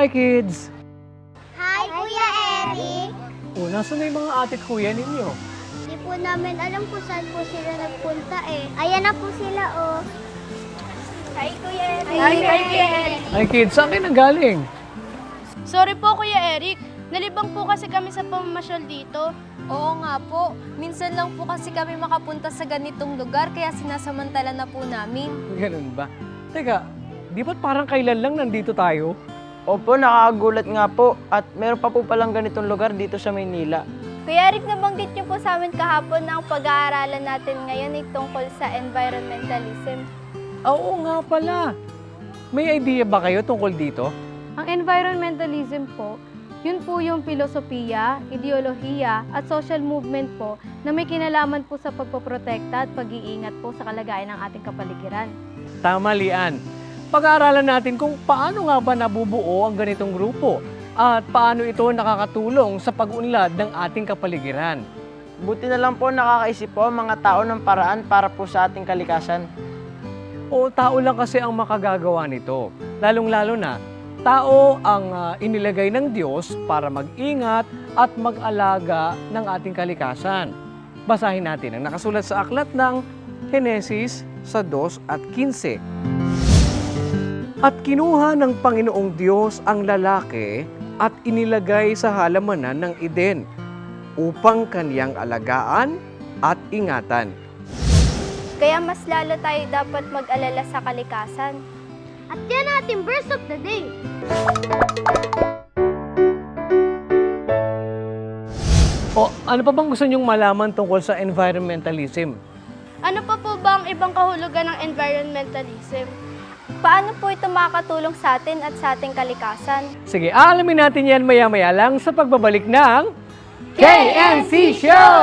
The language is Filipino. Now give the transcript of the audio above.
Hi, kids! Hi, Kuya Eric! O, nasa na yung mga ate at kuya ninyo? Hindi po namin alam kung saan po sila nagpunta eh. Ayan na po sila oh. Hi, Kuya Eric! Hi, Kuya Eric! Hi, kids! Saan kayo nanggaling? Sorry po, Kuya Eric. Nalibang po kasi kami sa pamamasyal dito. Oo nga po. Minsan lang po kasi kami makapunta sa ganitong lugar kaya sinasamantala na po namin. Ganun ba? Teka, di ba't parang kailan lang nandito tayo? Opo, nakakagulat nga po. At meron pa po palang ganitong lugar dito sa Maynila. Kuya Eric, nabanggit niyo po sa amin kahapon na ang pag-aaralan natin ngayon ay tungkol sa environmentalism. Oo nga pala. May idea ba kayo tungkol dito? Ang environmentalism po, yun po yung filosofiya, ideolohiya at social movement po na may kinalaman po sa pagpoprotekta at pag-iingat po sa kalagayan ng ating kapaligiran. Tama, Lian. Pag-aaralan natin kung paano nga ba nabubuo ang ganitong grupo at paano ito nakakatulong sa pag-unlad ng ating kapaligiran. Buti na lang po nakakaisip po ang mga tao ng paraan para po sa ating kalikasan. O tao lang kasi ang makagagawa nito. Lalong-lalo na, tao ang inilagay ng Diyos para mag-ingat at mag-alaga ng ating kalikasan. Basahin natin ang nakasulat sa aklat ng Henesis sa 2 at 15. At kinuha ng Panginoong Diyos ang lalaki at inilagay sa halamanan ng Eden upang kaniyang alagaan at ingatan. Kaya mas lalo tayo dapat mag-alala sa kalikasan. At yan ating verse of the day. O ano pa bang gusto niyong malaman tungkol sa environmentalism? Ano pa po ba ang ibang kahulugan ng environmentalism? Paano po ito makakatulong sa atin at sa ating kalikasan? Sige, aalamin natin yan maya-maya lang sa pagbabalik ng KNC Show!